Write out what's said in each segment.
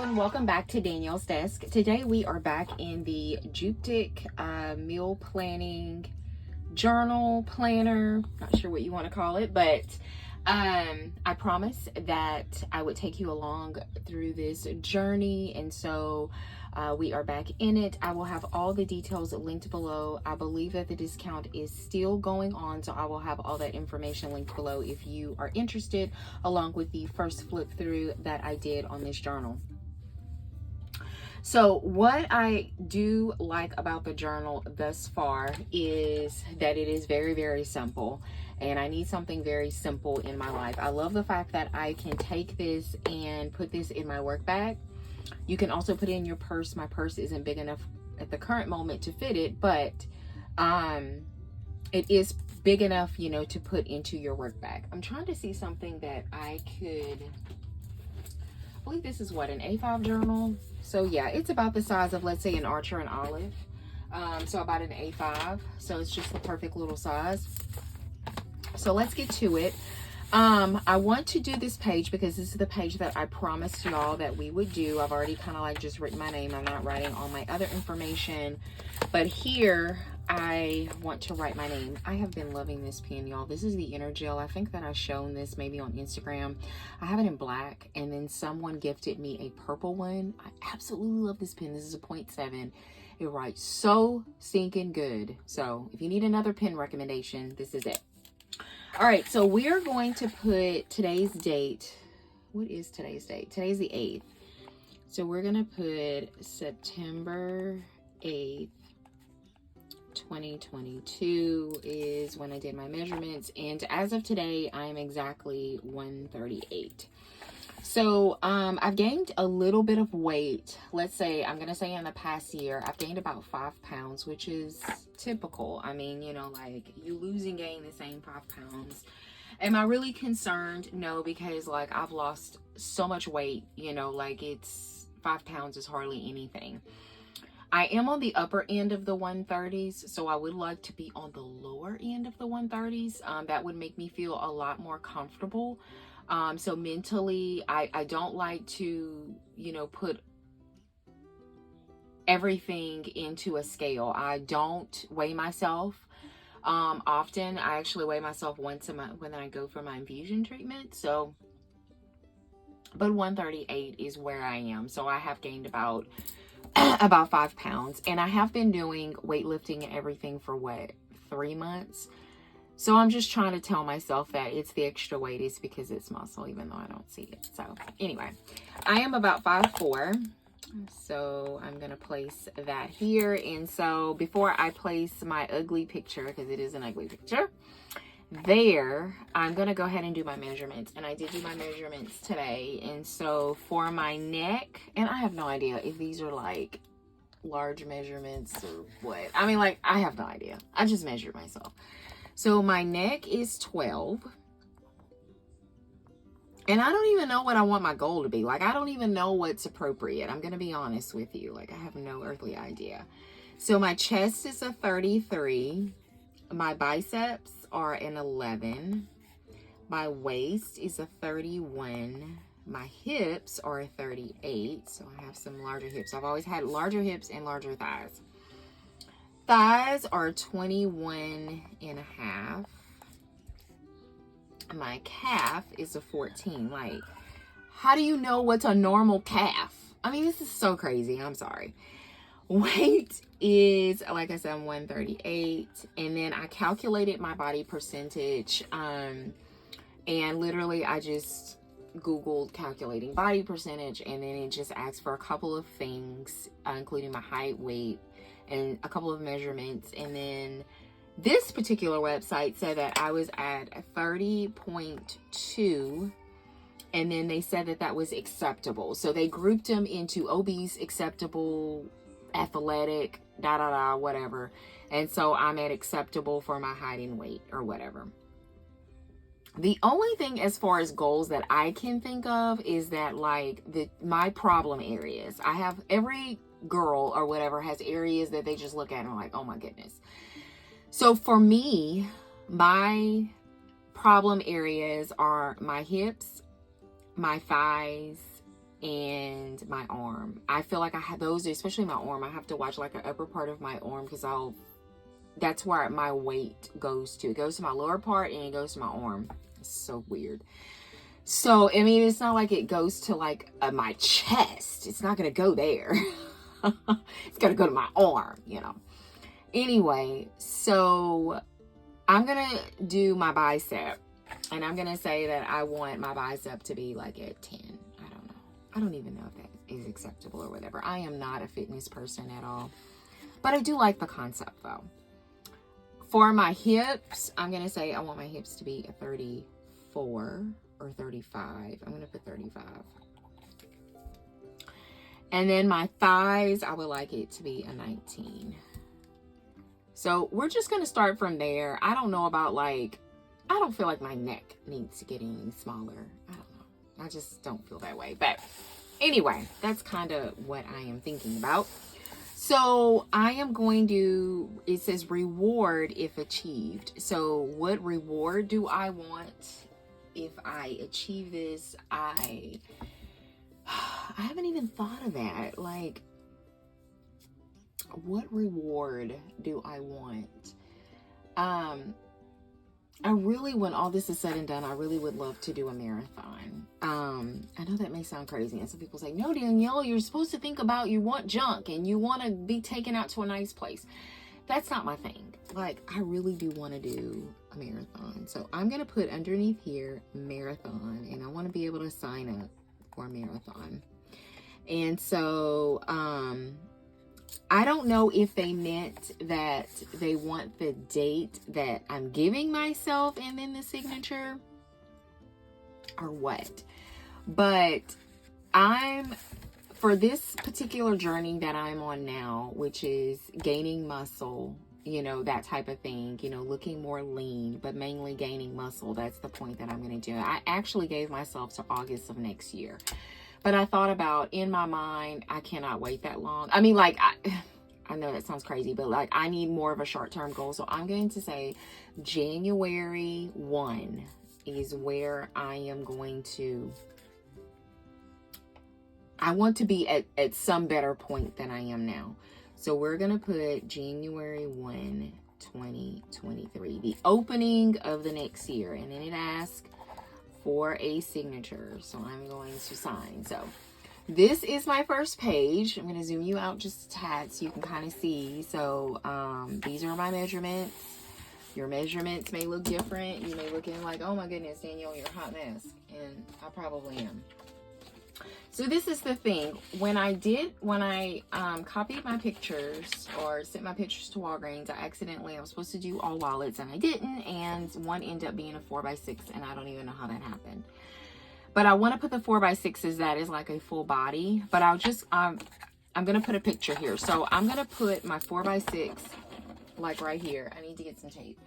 everyone, welcome back to Danielle's Desk. Today we are back in the Juptic meal planning journal planner, not sure what you want to call it, but I promised that I would take you along through this journey, and so we are back in it. I will have all the details linked below. I believe that the discount is still going on, so I will have all that information linked below if you are interested, along with the first flip through that I did on this journal. So what I do like about the journal thus far is that it is very, very simple, and I need something very simple in my life. I love the fact that I can take this and put this in my work bag. You can also put it in your purse. My purse isn't big enough at the current moment to fit it, but it is big enough, you know, to put into your work bag. I'm trying to see something that I could, I believe this is what, an A5 journal. So yeah, it's about the size of, let's say, an Archer and Olive. So about an A5. So it's just the perfect little size. So let's get to it. I want to do this page because this is the page that I promised y'all that we would do. I've already kind of like just written my name. I'm not writing all my other information, but here I want to write my name. I have been loving this pen, y'all. This is the Energel. I think that I've shown this maybe on Instagram. I have it in black, and then someone gifted me a purple one. I absolutely love this pen. This is a 0.7. It writes so stinking good. So if you need another pen recommendation, this is it. All right, so we are going to put today's date. What is today's date? Today's the 8th. So we're going to put September 8th, 2022 is when I did my measurements. And as of today, I'm exactly 138. So I've gained a little bit of weight. Let's say, I'm going to say in the past year, I've gained about 5 pounds, which is typical. I mean, you know, like you lose and gain the same 5 pounds. Am I really concerned? No, because like I've lost so much weight, you know, like it's 5 pounds is hardly anything. I am on the upper end of the 130s, so I would like to be on the lower end of the 130s. That would make me feel a lot more comfortable. So mentally, I don't like to, you know, put everything into a scale. I don't weigh myself often. I actually weigh myself once a month when I go for my infusion treatment. So, but 138 is where I am. So I have gained about 5 pounds, and I have been doing weightlifting and everything for what, 3 months. So I'm just trying to tell myself that it's the extra weight is because it's muscle, even though I don't see it. So anyway, I am about 5'4". So I'm going to place that here. And so before I place my ugly picture, because it is an ugly picture, there, I'm going to go ahead and do my measurements. And I did do my measurements today. And so for my neck, and I have no idea if these are like large measurements or what. I mean, like, I have no idea. I just measured myself. So my neck is 12. And I don't even know what I want my goal to be. Like, I don't even know what's appropriate. I'm going to be honest with you. Like, I have no earthly idea. So my chest is a 33. My biceps are an 11. My waist is a 31. My hips are a 38. So I have some larger hips. I've always had larger hips and larger thighs. Thighs are 21 and a half. My calf is a 14. Like, how do you know what's a normal calf? I mean, this is so crazy. I'm sorry. Weight is, like I said, I'm 138. And then I calculated my body percentage. And literally I just Googled calculating body percentage. And then it just asks for a couple of things, including my height, weight, and a couple of measurements. And then this particular website said that I was at 30.2, and then they said that that was acceptable. So they grouped them into obese, acceptable, athletic, whatever. And so I'm at acceptable for my height and weight or whatever. The only thing as far as goals that I can think of is that, like, my problem areas. I have every girl or whatever has areas that they just look at and are like, oh my goodness. So for me, my problem areas are my hips, my thighs, and my arm. I feel like I have those, especially my arm. I have to watch like the upper part of my arm because that's where my weight goes to. It goes to my lower part and it goes to my arm. It's so weird. So, I mean, it's not like it goes to like my chest. It's not going to go there. It's going to go to my arm, you know. Anyway, so I'm going to do my bicep. And I'm going to say that I want my bicep to be like at 10. I don't know. I don't even know if that is acceptable or whatever. I am not a fitness person at all. But I do like the concept though. For my hips, I'm going to say I want my hips to be a 34 or 35. I'm going to put 35. And then my thighs, I would like it to be a 19. So we're just going to start from there. I don't know about like, I don't feel like my neck needs to get any smaller. I don't know. I just don't feel that way. But anyway, that's kind of what I am thinking about. So I am going to, it says reward if achieved. So what reward do I want if I achieve this? I haven't even thought of that. Like, what reward do I want? I really, when all this is said and done, I really would love to do a marathon. I know that may sound crazy. And some people say, no, Danielle, you're supposed to think about, you want junk and you want to be taken out to a nice place. That's not my thing. Like, I really do want to do a marathon. So I'm going to put underneath here, marathon. And I want to be able to sign up for a marathon. And so, I don't know if they meant that they want the date that I'm giving myself and then the signature or what. But for this particular journey that I'm on now, which is gaining muscle, you know, that type of thing, you know, looking more lean, but mainly gaining muscle. That's the point that I'm going to do. I actually gave myself to August of next year. But I thought about, in my mind, I cannot wait that long. I mean, like, I know that sounds crazy, but like, I need more of a short-term goal. So I'm going to say January 1 is where I am going to, I want to be at some better point than I am now. So we're going to put January 1, 2023, the opening of the next year. And then it asks for a signature. So I'm going to sign. So this is my first page. I'm going to zoom you out just a tad so you can kind of see. So these are my measurements. Your measurements may look different. You may look in like, oh my goodness, Danielle, you're a hot mess. And I probably am. So this is the thing. When I copied my pictures or sent my pictures to Walgreens, I was supposed to do all wallets and I didn't. And one ended up being a 4x6 and I don't even know how that happened. But I want to put the 4x6s that is like a full body. But I'm going to put a picture here. So I'm going to put my 4x6 like right here. I need to get some tape.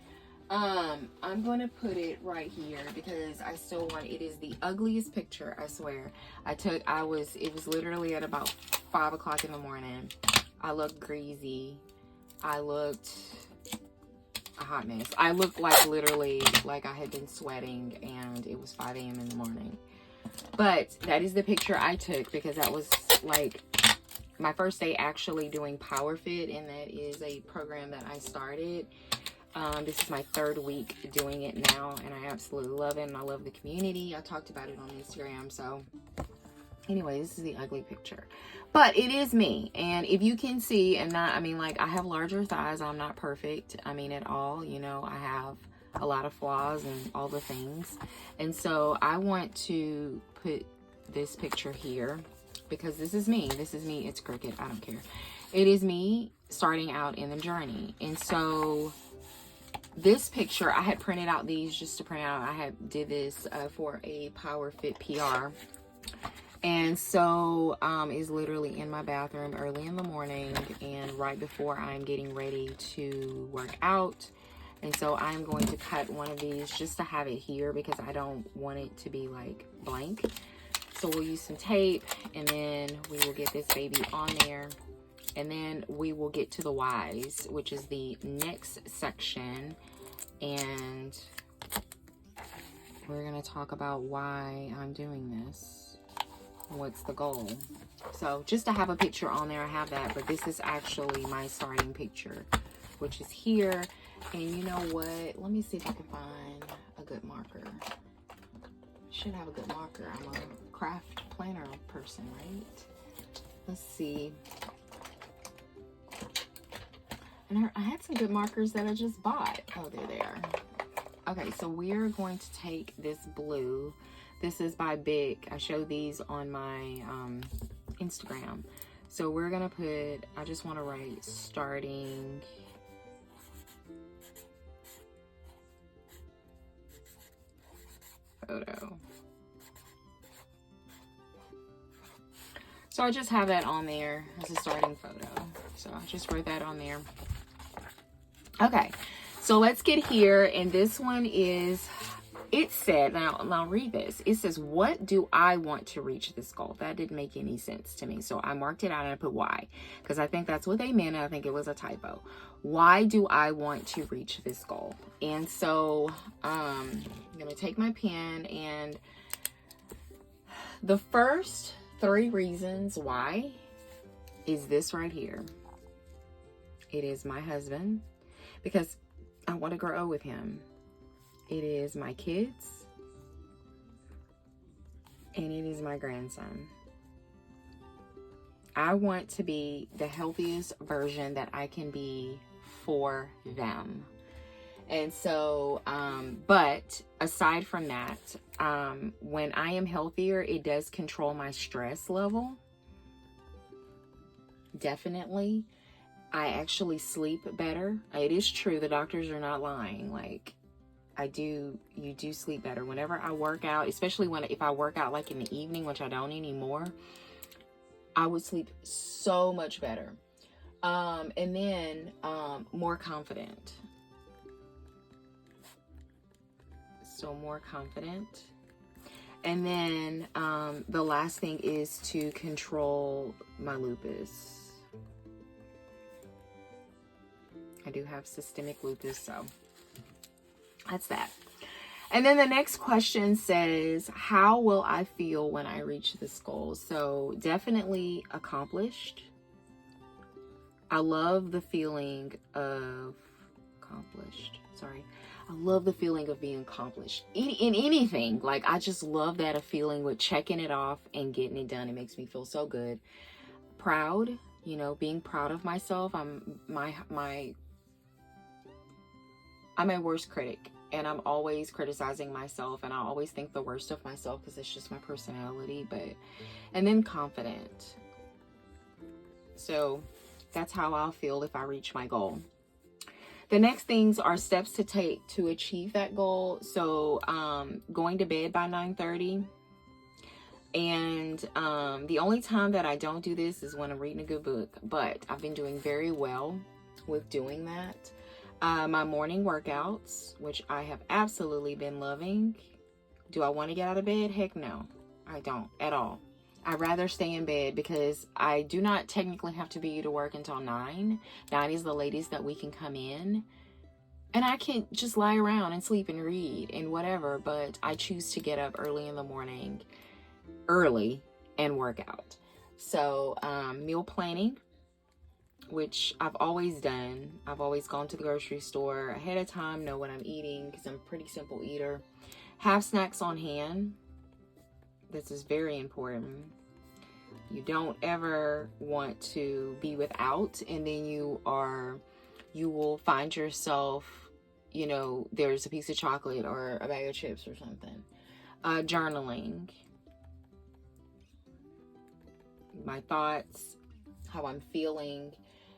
I'm going to put it right here because I still want, it is the ugliest picture, I swear. It was literally at about 5 o'clock in the morning. I looked greasy. I looked a hot mess. I looked like literally like I had been sweating and it was 5 a.m. in the morning. But that is the picture I took because that was like my first day actually doing PowerFit, and that is a program that I started. This is my 3rd week doing it now, and I absolutely love it, and I love the community. I talked about it on Instagram. So anyway, this is the ugly picture, but it is me. And if you can see, and not, I mean, like, I have larger thighs. I'm not perfect, I mean, at all. You know, I have a lot of flaws and all the things. And so I want to put this picture here because this is me. This is me. It's crooked. I don't care. It is me starting out in the journey. And so this picture, I had printed out these just to print out. I did this for a PowerFit PR. And so is literally in my bathroom early in the morning and right before I'm getting ready to work out. And so I'm going to cut one of these just to have it here because I don't want it to be like blank. So we'll use some tape and then we will get this baby on there. And then we will get to the whys, which is the next section. And we're going to talk about why I'm doing this. what's the goal? So just to have a picture on there, I have that, but this is actually my starting picture, which is here. And you know what? Let me see if I can find a good marker. Should have a good marker. I'm a craft planner person, right? Let's see. And I had some good markers that I just bought. Oh, they're there. Okay, so we're going to take this blue. This is by Bic. I show these on my Instagram. So we're gonna put, I just want to write starting photo. So I just have that on there as a starting photo. So I just wrote that on there. Okay, so let's get here. And this one is, it said, now read this. It says, what do I want to reach this goal? That didn't make any sense to me. So I marked it out and I put why, because I think that's what they meant. And I think it was a typo. Why do I want to reach this goal? And so I'm going to take my pen, and the first 3 reasons why is this right here. It is my husband, because I want to grow with him. It is my kids, and it is my grandson. I want to be the healthiest version that I can be for them. And so, but aside from that, when I am healthier, it does control my stress level. Definitely. I actually sleep better. It is true. The doctors are not lying. Like, you do sleep better. Whenever I work out, especially if I work out like in the evening, which I don't anymore, I would sleep so much better. And then, more confident. So more confident. And then, the last thing is to control my lupus. I do have systemic lupus, so that's that. And then the next question says, how will I feel when I reach this goal? So definitely accomplished. I love the feeling of I love the feeling of being accomplished in anything. Like, I just love that, a feeling with checking it off and getting it done. It makes me feel so good. Proud, being proud of myself. I'm my worst critic, and I'm always criticizing myself, and I always think the worst of myself because it's just my personality. And then confident. So that's how I'll feel if I reach my goal. The next things are steps to take to achieve that goal. So going to bed by 9:30. And the only time that I don't do this is when I'm reading a good book, but I've been doing very well with doing that. My morning workouts, which I have absolutely been loving. Do I want to get out of bed? Heck no, I don't at all. I'd rather stay in bed because I do not technically have to be to work until 9. 9 is the latest that we can come in. And I can just lie around and sleep and read and whatever, but I choose to get up early in the morning, and work out. So meal planning, which I've always done. I've always gone to the grocery store ahead of time, know what I'm eating because I'm a pretty simple eater. Have snacks on hand. This is very important. You don't ever want to be without, and then you will find yourself, there's a piece of chocolate or a bag of chips or something. Journaling. My thoughts, how I'm feeling,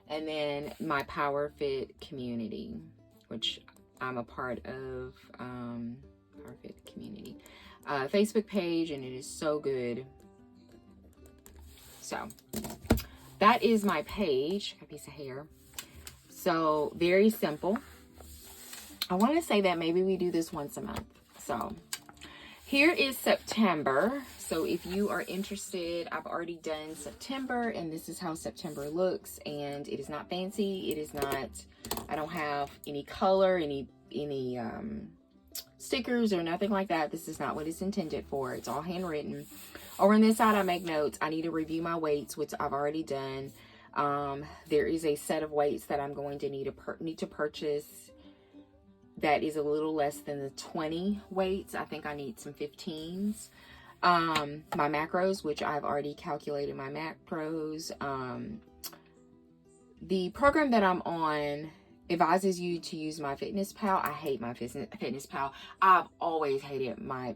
and then my Power Fit community, which I'm a part of. Power Fit community Facebook page, and it is so good. So that is my page. A piece of hair. So very simple. I want to say that maybe we do this once a month. So here is September. So if you are interested, I've already done September, and this is how September looks. And it is not fancy. It is not, I don't have any color, any stickers or nothing like that. This is not what it's intended for. It's all handwritten. Over on this side, I make notes. I need to review my weights, which I've already done. There is a set of weights that I'm going to need to purchase that is a little less than the 20 weights. I think I need some 15s. My macros, which I've already calculated my macros. The program that I'm on advises you to use My Fitness Pal. I hate My Fitness Pal. I've always hated My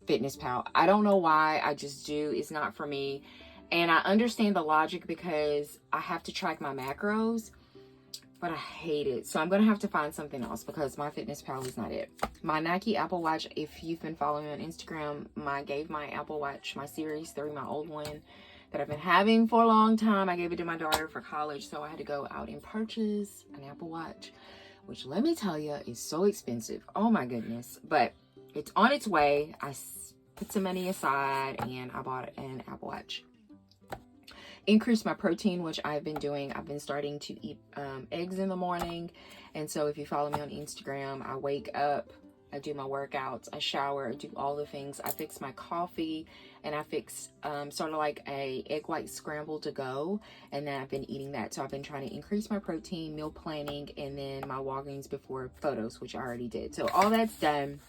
Fitness Pal. I don't know why. I just do. It's not for me. And I understand the logic because I have to track my macros, but I hate it. So I'm going to have to find something else because My Fitness Pal is not it. My Nike Apple Watch, if you've been following me on Instagram, I gave my Apple Watch, my Series 3, my old one that I've been having for a long time. I gave it to my daughter for college, so I had to go out and purchase an Apple Watch, which let me tell you is so expensive. Oh my goodness. But it's on its way. I put some money aside and I bought an Apple Watch. Increase my protein, which I've been doing. I've been starting to eat eggs in the morning. And so if you follow me on Instagram, I wake up, I do my workouts, I shower, I do all the things. I fix my coffee and I fix sort of like a egg white scramble to go. And then I've been eating that. So I've been trying to increase my protein, meal planning, and then my Walgreens before photos, which I already did. So all that's done.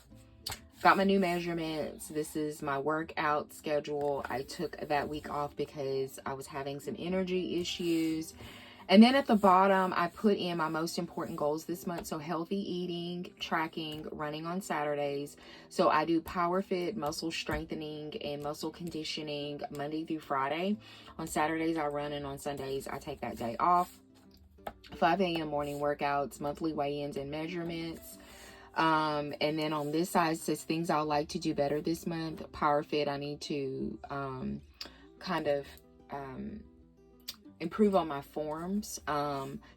Got my new measurements. This is my workout schedule. I took that week off because I was having some energy issues. And then at the bottom, I put in my most important goals this month. So healthy eating, tracking, running on Saturdays. So I do power fit, muscle strengthening, and muscle conditioning Monday through Friday. On Saturdays, I run, and on Sundays, I take that day off. 5 a.m. morning workouts, monthly weigh-ins and measurements. And then on this side, it says things I would like to do better this month. Power fit, I need to improve on my forms.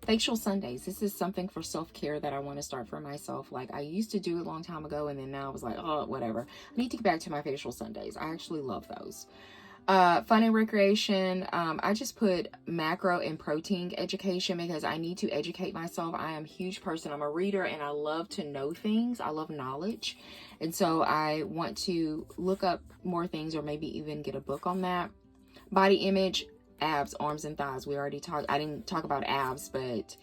Facial Sundays. This is something for self-care that I want to start for myself. Like I used to do it a long time ago, and then now I was like, oh, whatever. I need to get back to my facial Sundays. I actually love those. Fun and recreation. I just put macro and protein education because I need to educate myself. I am a huge person. I'm a reader and I love to know things. I love knowledge. And so I want to look up more things or maybe even get a book on that. Body image, abs, arms, and thighs. We already talked. I didn't talk about abs, but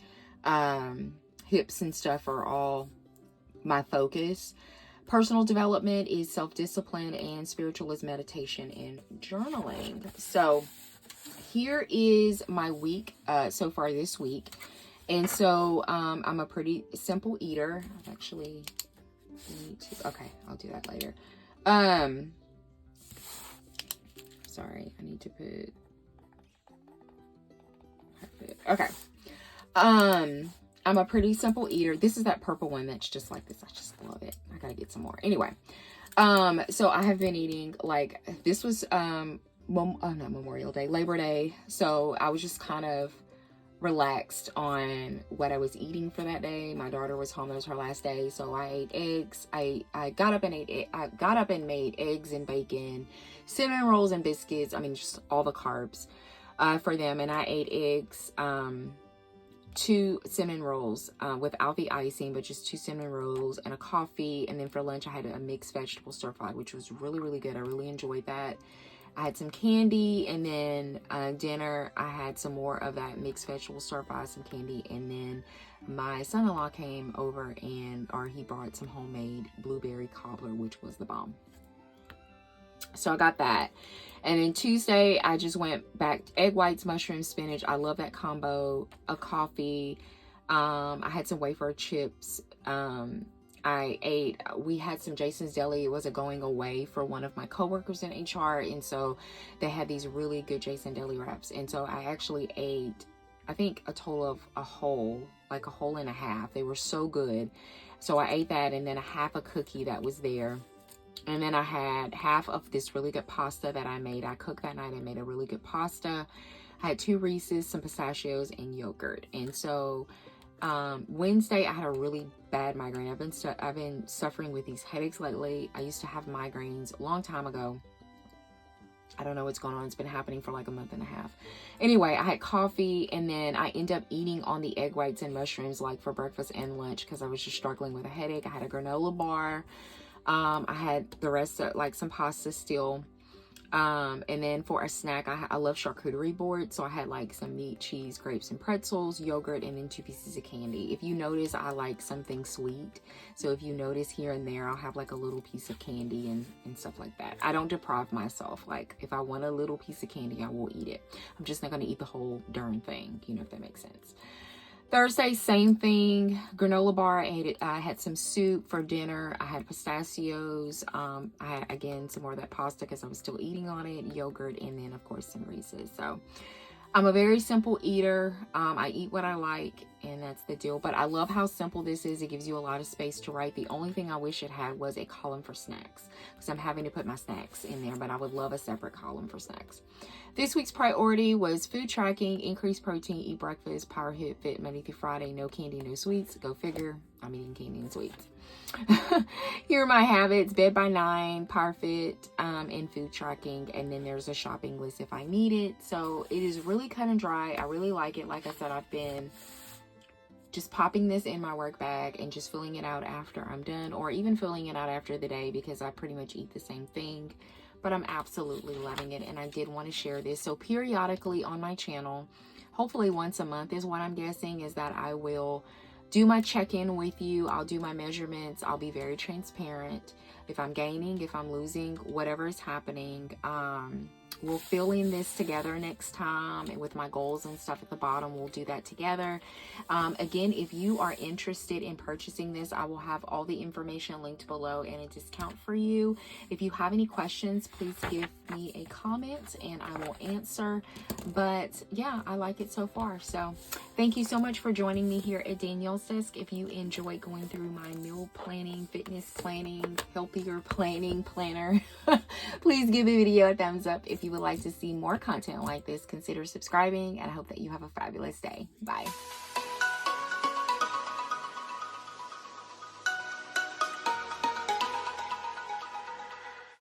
hips and stuff are all my focus. Personal development is self-discipline, and spiritual is meditation and journaling. So here is my week so far this week. And so I'm a pretty simple eater. I've actually need to, okay, I'll do that later. Sorry, I need to put, okay. I'm a pretty simple eater. This is that purple one that's just like this. I just love it. I gotta get some more. Anyway, so I have been eating, like, this was, not Memorial Day, Labor Day. So I was just kind of relaxed on what I was eating for that day. My daughter was home. That was her last day. So I ate eggs. I got up and made eggs and bacon, cinnamon rolls and biscuits. I mean, just all the carbs, for them. And I ate eggs, 2 cinnamon rolls without the icing, but just 2 cinnamon rolls and a coffee. And then for lunch, I had a mixed vegetable stir fry, which was really, really good. I really enjoyed that. I had some candy, and then dinner, I had some more of that mixed vegetable stir fry, some candy, and then my son-in-law came over or he brought some homemade blueberry cobbler, which was the bomb. So I got that. And then Tuesday, I just went back to egg whites, mushrooms, spinach. I love that combo. A coffee. I had some wafer chips. We had some Jason's Deli. It was a going away for one of my coworkers in HR. And so they had these really good Jason Deli wraps. And so I actually ate, I think, a total of a whole and a half. They were so good. So I ate that, and then a half a cookie that was there. And then I had half of this really good pasta that I made. I cooked that night and made a really good pasta. I had 2 Reese's, some pistachios, and yogurt. And so Wednesday, I had a really bad migraine. I've been suffering with these headaches lately. I used to have migraines a long time ago. I don't know what's going on. It's been happening for like a month and a half. Anyway, I had coffee, and then I end up eating on the egg whites and mushrooms like for breakfast and lunch because I was just struggling with a headache. I had a granola bar. I had the rest of like some pasta still. And then for a snack, I love charcuterie board. So I had like some meat, cheese, grapes, and pretzels, yogurt, and then 2 pieces of candy. If you notice, I like something sweet. So if you notice here and there, I'll have like a little piece of candy and stuff like that. I don't deprive myself. Like if I want a little piece of candy, I will eat it. I'm just not going to eat the whole darn thing, you know, if that makes sense. Thursday, same thing. Granola bar. I had some soup for dinner. I had pistachios. I had, again, some more of that pasta because I was still eating on it. Yogurt, and then, of course, some Reese's. So, I'm a very simple eater. I eat what I like, and that's the deal. But I love how simple this is. It gives you a lot of space to write. The only thing I wish it had was a column for snacks, because I'm having to put my snacks in there, but I would love a separate column for snacks. This week's priority was food tracking, increase protein, eat breakfast, power hit fit Monday through Friday, no candy, no sweets. Go figure, I'm eating candy and sweets. Here are my habits: bed by 9, power fit, and food tracking. And then there's a shopping list if I need it. So it is really cut and dry. I really like it. Like I said, I've been just popping this in my work bag and just filling it out after I'm done, or even filling it out after the day, because I pretty much eat the same thing. But I'm absolutely loving it, and I did want to share this. So periodically on my channel, hopefully once a month is what I'm guessing, is that I will do my check-in with you. I'll do my measurements. I'll be very transparent. If I'm gaining, if I'm losing, whatever is happening. We'll fill in this together next time, and with my goals and stuff at the bottom, we'll do that together. Again, if you are interested in purchasing this, I will have all the information linked below and a discount for you. If you have any questions, please give me a comment and I will answer. But yeah, I like it so far. So thank you so much for joining me here at Danielle's Desk. If you enjoy going through my meal planning, fitness planning, healthier planning planner, please give the video a thumbs up. If you would like to see more content like this, consider subscribing, and I hope that you have a fabulous day. Bye.